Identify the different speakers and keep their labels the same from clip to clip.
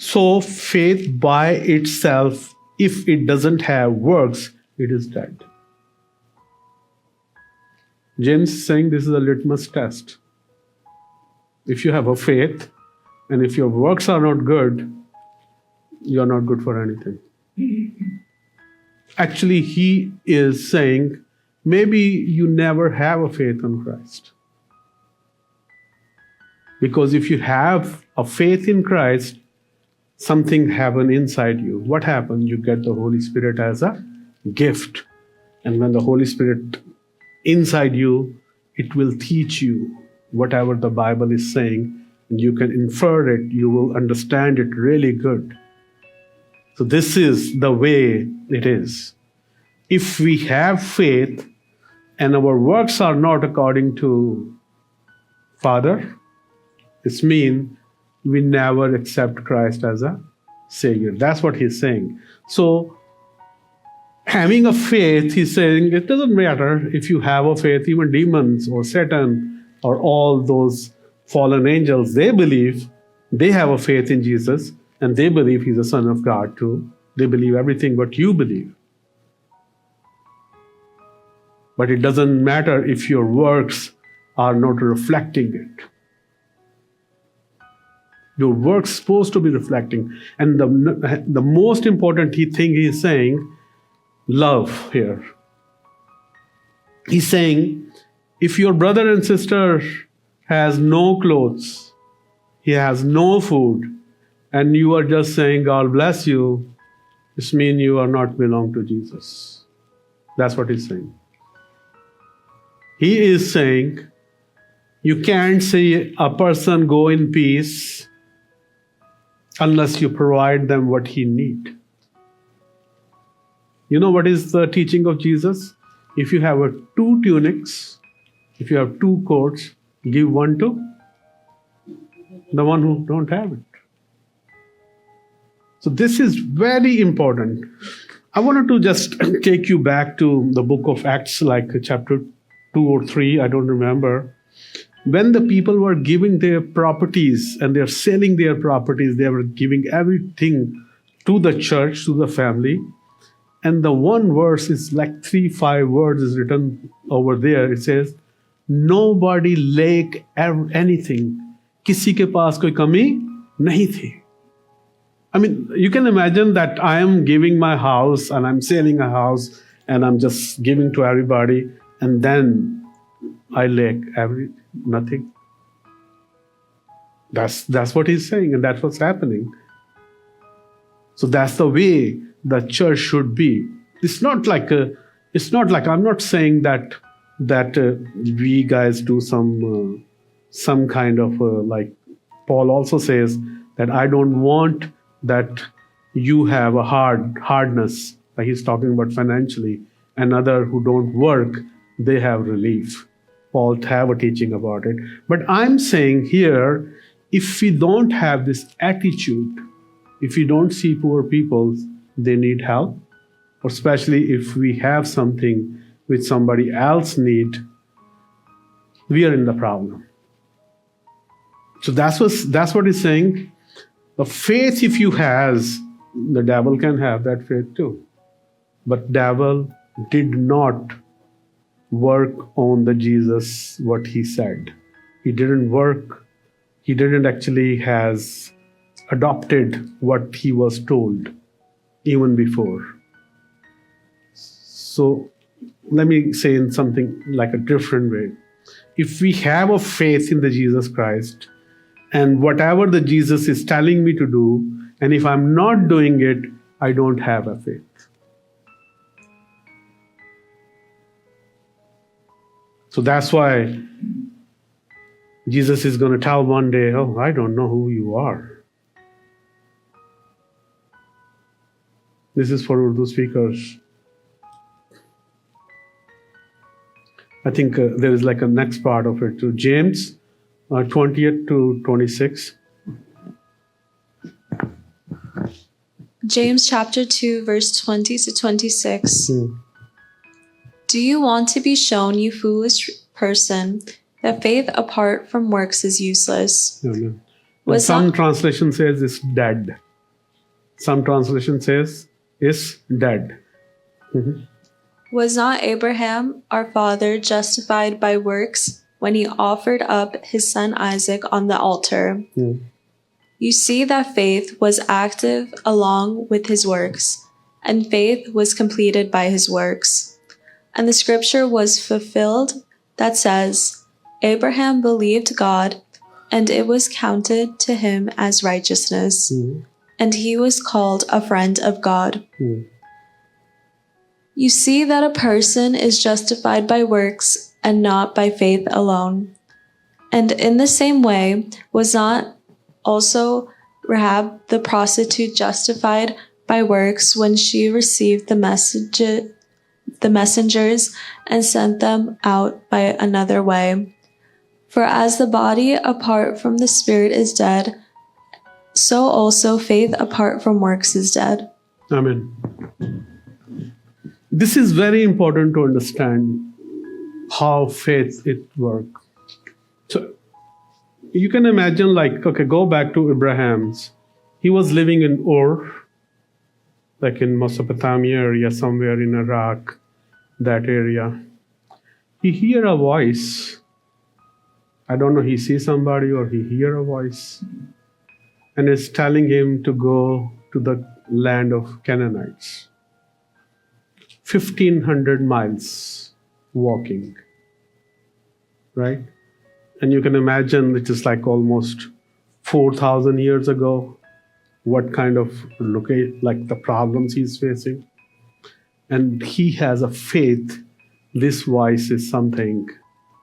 Speaker 1: So faith by itself, if it doesn't have works, it is dead. James is saying this is a litmus test. If you have a faith, and if your works are not good, you are not good for anything. Actually, he is saying, maybe you never have a faith in Christ. Because if you have a faith in Christ, something happens inside you. What happens? You get the Holy Spirit as a gift. And when the Holy Spirit inside you, it will teach you whatever the Bible is saying. And you can infer it. You will understand it really good. So this is the way it is. If we have faith and our works are not according to Father, it means we never accept Christ as a Savior. That's what he's saying. So having a faith, he's saying it doesn't matter if you have a faith, even demons or Satan or all those fallen angels, they believe, they have a faith in Jesus. And they believe he's the Son of God too. They believe everything what you believe. But it doesn't matter if your works are not reflecting it. Your work's supposed to be reflecting. And the most important thing he's saying, love here. He's saying, if your brother and sister has no clothes, he has no food, and you are just saying, God bless you, this means you are not belong to Jesus. That's what he's saying. He is saying, you can't see a person go in peace unless you provide them what he needs. You know what is the teaching of Jesus? If you have 2 tunics, if you have 2 coats, give one to the one who don't have it. So this is very important. I wanted to just take you back to the book of Acts, like chapter 2 or 3, I don't remember. When the people were giving their properties and they're selling their properties, they were giving everything to the church, to the family. And the one verse is like 3-5 words is written over there. It says, nobody lacked anything. Kisi ke paas koi kami nahi thi. I mean, you can imagine that I am giving my house and I'm selling a house and I'm just giving to everybody, and then I lack nothing. That's what he's saying, and that's what's happening. So that's the way the church should be. It's not like I'm not saying that we guys do some kind of like Paul also says that I don't want that you have a hardness, like he's talking about financially, and other who don't work, they have relief. Paul have a teaching about it. But I'm saying here, if we don't have this attitude, if we don't see poor people, they need help, or especially if we have something which somebody else need, we are in the problem. So that's what he's saying. The faith, if you has, the devil can have that faith too. But devil did not work on the Jesus, what he said. He didn't work. He didn't actually has adopted what he was told even before. So let me say in something like a different way. If we have a faith in the Jesus Christ, and whatever the Jesus is telling me to do, and if I'm not doing it, I don't have a faith. So that's why Jesus is going to tell one day, oh, I don't know who you are. This is for Urdu speakers. I think there is like a next part of it. So James 20th to 26.
Speaker 2: James chapter 2, verse 20 to 26. Do you want to be shown, you foolish person, that faith apart from works is useless?
Speaker 1: Some translation says it's dead. Some translation says is dead.
Speaker 2: Was not Abraham, our father, justified by works when he offered up his son Isaac on the altar? You see that faith was active along with his works, and faith was completed by his works. And the scripture was fulfilled that says, Abraham believed God, and it was counted to him as righteousness, and he was called a friend of God. You see that a person is justified by works and not by faith alone. And in the same way, was not also Rahab the prostitute justified by works when she received the messengers and sent them out by another way? For as the body apart from the spirit is dead, so also faith apart from works is dead.
Speaker 1: Amen. This is very important to understand how faith it works. So you can imagine, like, okay, go back to Abraham's. He was living in Ur, like in Mesopotamia area, somewhere in Iraq, that area. He hear a voice. I don't know, he sees somebody or he hear a voice. And it's telling him to go to the land of Canaanites. 1,500 miles walking, right? And you can imagine it is like almost 4,000 years ago, what kind of like the problems he's facing. And he has a faith, this voice is something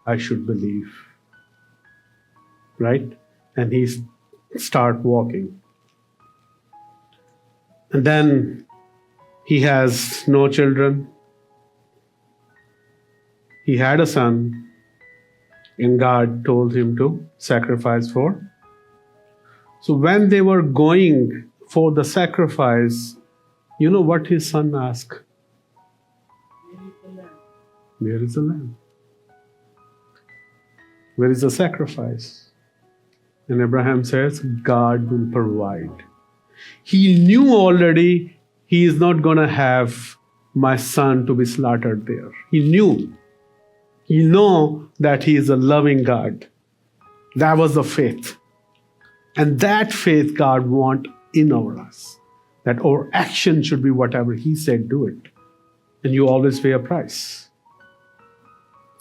Speaker 1: I should believe, right? And he start walking. And then he has no children. He had a son, and God told him to sacrifice for. So when they were going for the sacrifice, you know what his son asked? Where is the lamb? Where is the sacrifice? And Abraham says, God will provide. He knew already he is not going to have my son to be slaughtered there. He knew. He know that he is a loving God. That was the faith. And that faith God want in our us. That our action should be whatever he said, do it. And you always pay a price.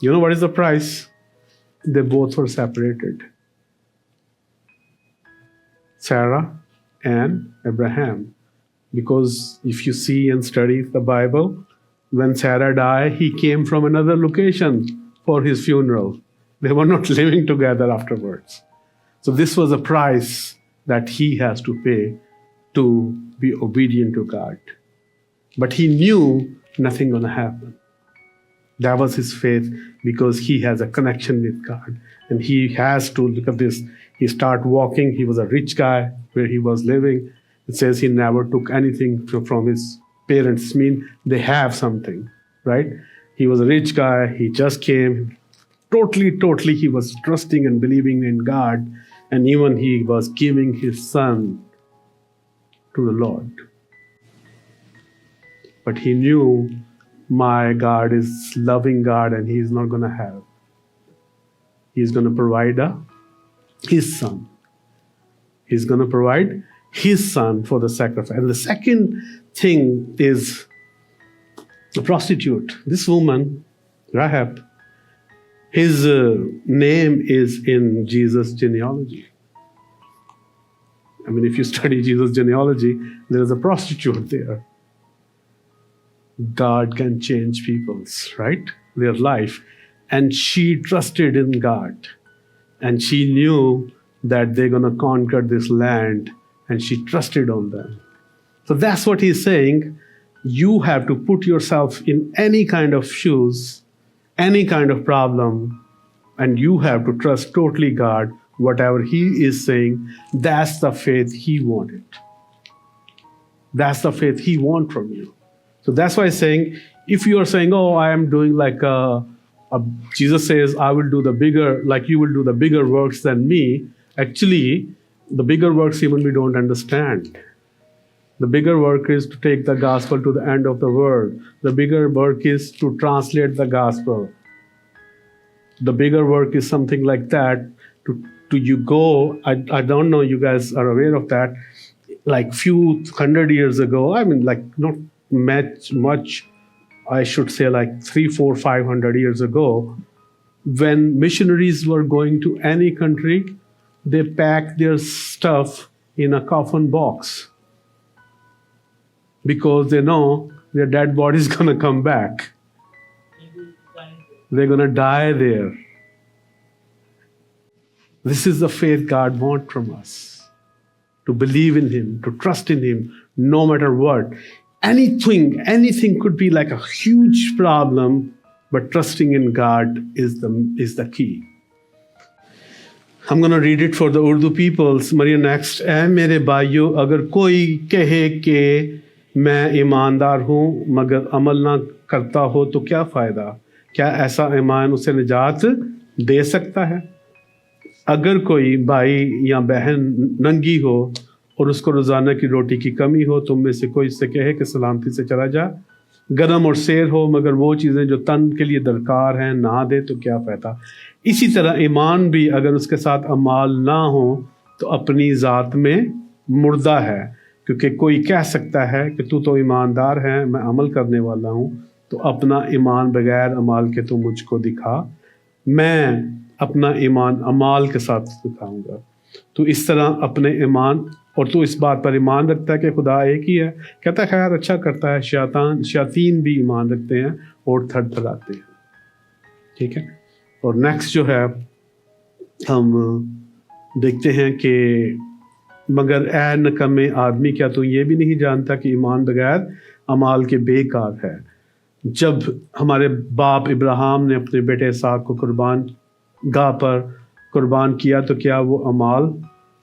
Speaker 1: You know what is the price? They both were separated. Sarah and Abraham. Because if you see and study the Bible, when Sarah died, he came from another location for his funeral. They were not living together afterwards. So this was a price that he has to pay to be obedient to God. But he knew nothing going to happen. That was his faith because he has a connection with God. And he has to, look at this, he started walking. He was a rich guy where he was living. It says he never took anything from his parents. Mean they have something, right? He was a rich guy. He just came. Totally, he was trusting and believing in God. And even he was giving his son to the Lord. But he knew my God is loving God and he's not going to have. He's going to provide his son. He's going to provide his son for the sacrifice. And the second thing is the prostitute. This woman, Rahab, his name is in Jesus' genealogy. I mean, if you study Jesus' genealogy, there is a prostitute there. God can change people's, right? Their life. And she trusted in God. And she knew that they're going to conquer this land. And she trusted on them. So that's what he's saying. You have to put yourself in any kind of shoes, any kind of problem, and you have to trust totally God. Whatever he is saying, that's the faith he wanted. That's the faith he wants from you. So that's why he's saying, if you are saying, oh, I am doing like Jesus says, I will do the bigger, like you will do the bigger works than me. Actually, the bigger works even we don't understand. The bigger work is to take the gospel to the end of the world. The bigger work is to translate the gospel. The bigger work is something like that. To you go, I don't know, you guys are aware of that, like few 100 years ago, I mean like not much, I should say like 300, 400, 500 years ago, when missionaries were going to any country, they packed their stuff in a coffin box because they know their dead body is going to come back. They're going to die there. This is the faith God wants from us. To believe in Him, to trust in Him, no matter what. Anything could be like a huge problem, but trusting in God is the key. I'm going to read it for the Urdu peoples. Maria next. اے میرے بھائیو، اگر کوئی کہے کہ میں ایماندار ہوں مگر عمل نہ کرتا ہو تو کیا فائدہ؟ کیا ایسا ایمان اسے نجات دے سکتا ہے؟ اگر کوئی بھائی یا بہن ننگی ہو اور اس کو روزانہ کی روٹی کی کمی ہو، تم میں سے کوئی اس سے کہے کہ سلامتی سے چلا جا، گرم اور سیر ہو مگر وہ چیزیں جو تن کے لیے درکار ہیں نہ دے تو کیا فائدہ؟ اسی طرح ایمان بھی اگر اس کے ساتھ اعمال نہ ہو تو اپنی ذات میں مردہ ہے، کیونکہ کوئی کہہ سکتا ہے کہ تو ایماندار ہے، میں عمل کرنے والا ہوں، تو اپنا ایمان بغیر اعمال کے تو مجھ کو دکھا، میں اپنا ایمان اعمال کے ساتھ دکھاؤں گا۔ تو اس طرح اپنے ایمان، اور تو اس بات پر ایمان رکھتا ہے کہ خدا ایک ہی ہے، کہتا ہے خیر اچھا کرتا ہے، شیاطین بھی ایمان رکھتے ہیں اور تھڑ تھڑاتے ہیں۔ ٹھیک ہے، اور نیکسٹ جو ہے ہم دیکھتے ہیں کہ مگر اے نکمے آدمی، کیا تو یہ بھی نہیں جانتا کہ ایمان بغیر اعمال کے بیکار ہے؟ جب ہمارے باپ ابراہیم نے اپنے بیٹے اسحاق کو قربان گاہ پر قربان کیا تو کیا وہ اعمال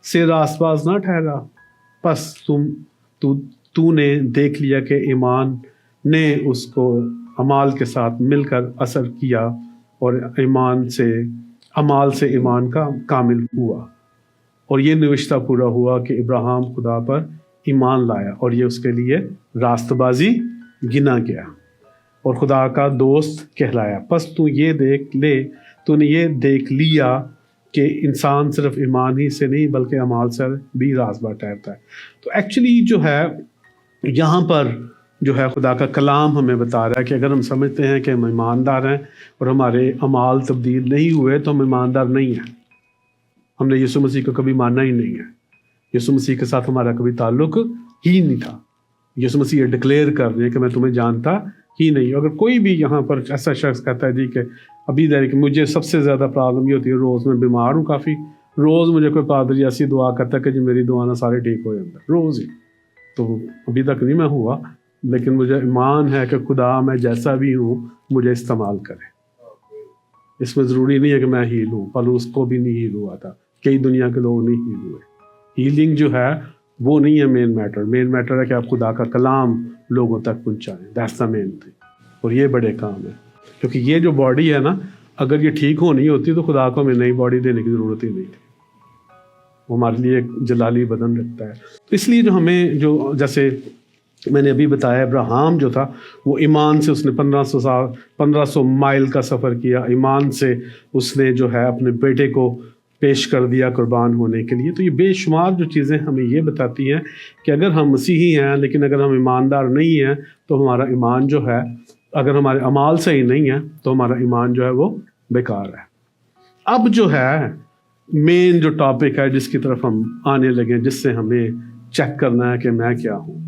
Speaker 1: سے راست باز نہ ٹھہرا؟ پس تو نے دیکھ لیا کہ ایمان نے اس کو اعمال کے ساتھ مل کر اثر کیا، اور اعمال سے ایمان کا کامل ہوا، اور یہ نوشتہ پورا ہوا کہ ابراہیم خدا پر ایمان لایا اور یہ اس کے لیے راست بازی گنا گیا اور خدا کا دوست کہلایا۔ پس تو نے یہ دیکھ لیا کہ انسان صرف ایمان ہی سے نہیں بلکہ اعمال سے بھی راست باز ٹھہرتا ہے۔ تو ایکچولی جو ہے یہاں پر جو ہے خدا کا کلام ہمیں بتا رہا ہے کہ اگر ہم سمجھتے ہیں کہ ہم ایماندار ہیں اور ہمارے اعمال تبدیل نہیں ہوئے تو ہم ایماندار نہیں ہیں، ہم نے یسوع مسیح کو کبھی مانا ہی نہیں ہے، یسوع مسیح کے ساتھ ہمارا کبھی تعلق ہی نہیں تھا۔ یسوع مسیح یہ ڈکلیئر کر رہے ہیں کہ میں تمہیں جانتا ہی نہیں۔ اگر کوئی بھی یہاں پر ایسا شخص کہتا ہے جی کہ ابھی کہ مجھے سب سے زیادہ پرابلم یہ ہوتی ہے، روز میں بیمار ہوں کافی، روز مجھے کوئی پادری ایسی دعا کرتا ہے کہ جی میری دعا نہ سارے ٹھیک ہو جاتا ہے، روز ہی، تو ابھی تک نہیں میں ہوا، لیکن مجھے ایمان ہے کہ خدا میں جیسا بھی ہوں مجھے استعمال کرے۔ اس میں ضروری نہیں ہے کہ میں ہیل ہوں، پالوس کو بھی نہیں ہیل ہوا تھا، کئی دنیا کے لوگ نہیں ہیل ہوئے۔ ہیلنگ جو ہے وہ نہیں ہے مین میٹر ہے کہ آپ خدا کا کلام لوگوں تک پہنچائیں، دیٹس دا مین تھنگ، اور یہ بڑے کام ہے، کیونکہ یہ جو باڈی ہے نا، اگر یہ ٹھیک ہونی ہوتی تو خدا کو ہمیں نئی باڈی دینے کی ضرورت ہی نہیں تھی، وہ ہمارے لیے ایک جلالی بدن رکھتا ہے۔ تو اس لیے جو ہمیں جیسے میں نے ابھی بتایا، ابراہیم جو تھا وہ ایمان سے اس نے 1500 مائل کا سفر کیا، ایمان سے اس نے جو ہے اپنے بیٹے کو پیش کر دیا قربان ہونے کے لیے۔ تو یہ بے شمار جو چیزیں ہمیں یہ بتاتی ہیں کہ اگر ہم مسیحی ہیں لیکن اگر ہم ایماندار نہیں ہیں تو ہمارا ایمان جو ہے، اگر ہمارے اعمال صحیح نہیں ہے تو ہمارا ایمان جو ہے وہ بیکار ہے۔ اب جو ہے مین جو ٹاپک ہے جس کی طرف ہم آنے لگے، جس سے ہمیں چیک کرنا ہے کہ میں کیا ہوں۔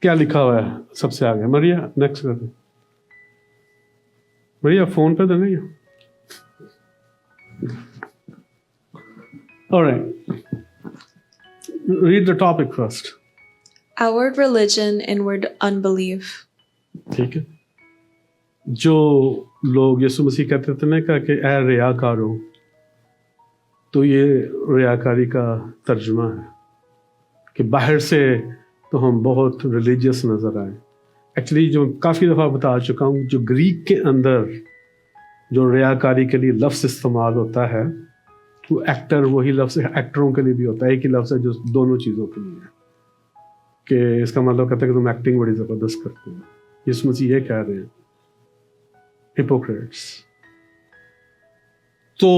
Speaker 1: کیا لکھا ہوا ہے سب سے آگے؟ مریا نیکسٹ کر دیں، مریا فون پہ تو نہیں ہے؟ Alright, read the topic first.
Speaker 2: Outward religion, inward unbelief.
Speaker 1: ٹھیک ہے، جو لوگ یسوع مسیح کہتے تھے نا کہ اے ریاکارو، تو یہ ریاکاری کا ترجمہ ہے کہ باہر سے تو ہم بہت ریلیجیس نظر آئیں۔ ایکچولی جو کافی دفعہ بتا چکا ہوں، جو گریک کے اندر جو ریاکاری کے لیے لفظ استعمال ہوتا ہے वो एक्टर वही लफ्ज़ एक्टरों के लिए भी होता है, एक ही लफ्ज़ है जो दोनों चीज़ों के लिए है, कि इसका मतलब कहता है कि तुम एक्टिंग बड़ी ज़बरदस्त करते हो। यीशु मसीह ये कह रहे हैं, हिपोक्रेट्स। तो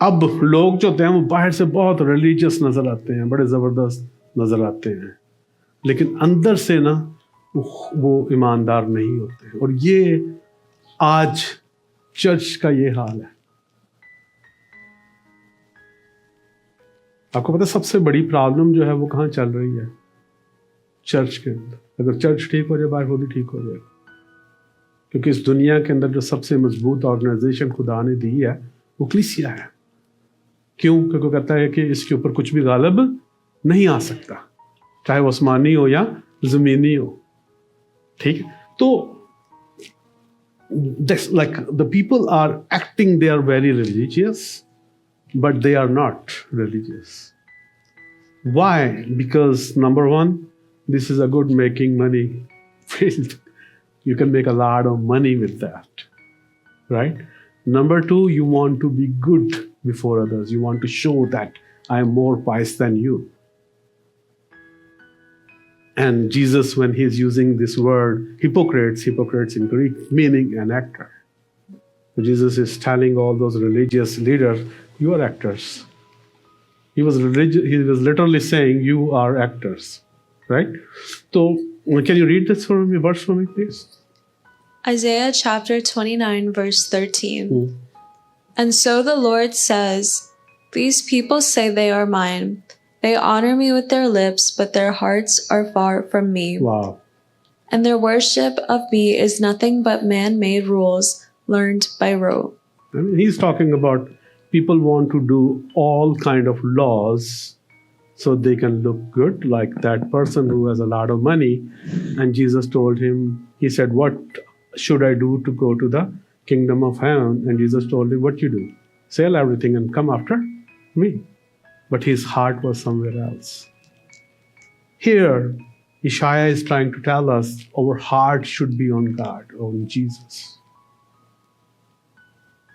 Speaker 1: अब लोग जो होते हैं वो बाहर से बहुत रिलीजियस नज़र आते हैं, बड़े ज़बरदस्त नज़र आते हैं, लेकिन अंदर से ना वो ईमानदार नहीं होते। और ये आज चर्च का ये हाल है। आपको पता है सबसे बड़ी प्रॉब्लम जो है वो कहाँ चल रही है? चर्च के अंदर। अगर चर्च ठीक हो जाए, बाहर वो भी ठीक हो जाएगा। क्योंकि इस दुनिया के अंदर जो सबसे मजबूत ऑर्गेनाइजेशन खुदा ने दी है वो कलीसिया है। क्यों? क्योंकि वो कहता है कि इसके ऊपर कुछ भी गालिब नहीं आ सकता, चाहे वो आसमानी हो या जमीनी हो। ठीक है? तो like the people are acting they are very religious, but they are not religious. Why? Because number one, this is a good making money field. You can make a lot of money with that, right? Number two, you want to be good before others. You want to show that I am more pious than you. And Jesus, when he's using this word, hypocrites in Greek, meaning an actor. So Jesus is telling all those religious leaders, you are actors. He was literally saying, you are actors, right? So, can you read this verse for me, please?
Speaker 2: Isaiah chapter 29, verse 13. And so the Lord says, these people say they are mine. They honor me with their lips, but their hearts are far from me.
Speaker 1: Wow.
Speaker 2: And their worship of me is nothing but man-made rules learned by rote.
Speaker 1: I mean, he's talking about people want to do all kind of laws so they can look good, like that person who has a lot of money. And Jesus told him, he said, what should I do to go to the kingdom of heaven? And Jesus told him, what you do? Sell everything and come after me. But his heart was somewhere else. Here, Isaiah is trying to tell us our heart should be on God, on Jesus.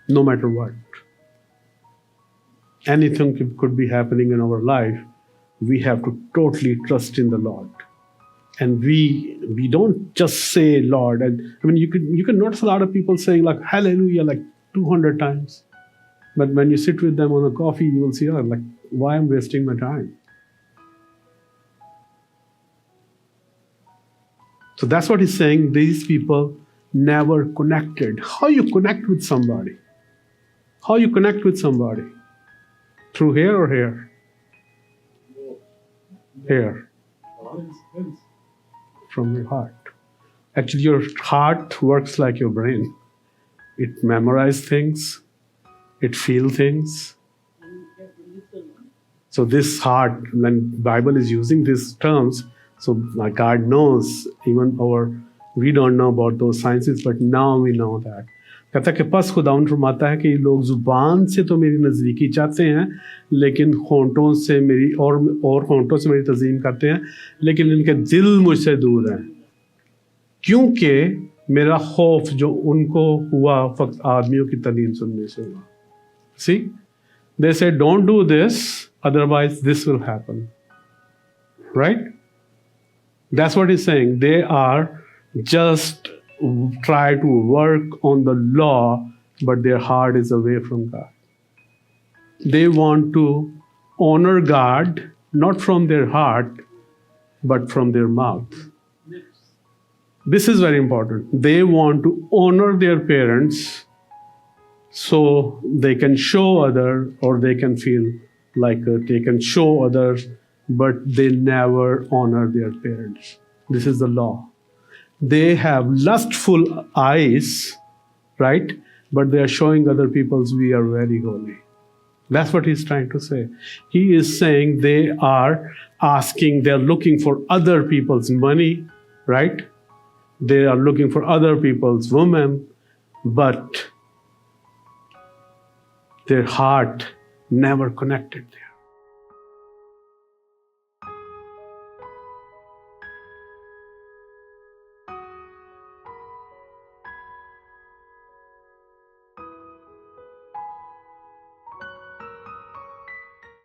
Speaker 1: No matter what. Anything could be happening in our life, we have to totally trust in the Lord. And we don't just say Lord. And I mean, you can notice a lot of people saying like hallelujah like 200 times. But when you sit with them on a coffee, you will see, oh, like, why I'm wasting my time? So that's what he's saying. These people never connected. How you connect with somebody? How you connect with somebody? Through here or here? Here. From your heart. Actually, your heart works like your brain. It memorizes things. It feels things. So this heart, when Bible is using these terms, so like God knows, even we don't know about those sciences, but now we know that. कहता है कि बस खुदावंद फरमाता है कि ये लोग जुबान से तो मेरी नज़दीकी चाहते हैं, लेकिन होंठों से मेरी और होंठों से मेरी तज़ीम करते हैं, लेकिन इनके दिल मुझसे दूर हैं, क्योंकि मेरा खौफ जो उनको हुआ फक्त आदमियों की तालीम सुनने से हुआ. See, they say, don't do this, otherwise this will happen. Right? That's what he's saying. They are just try to work on the law, but their heart is away from God. They want to honor God, not from their heart, but from their mouth. This is very important. They want to honor their parents so they can show others, or they can feel like they can show others, but they never honor their parents. This is the law. They have lustful eyes, right? But they are showing other people we are very holy. That's what he's trying to say. He is saying they are looking for other people's money, right? They are looking for other people's women, but their heart never connected there.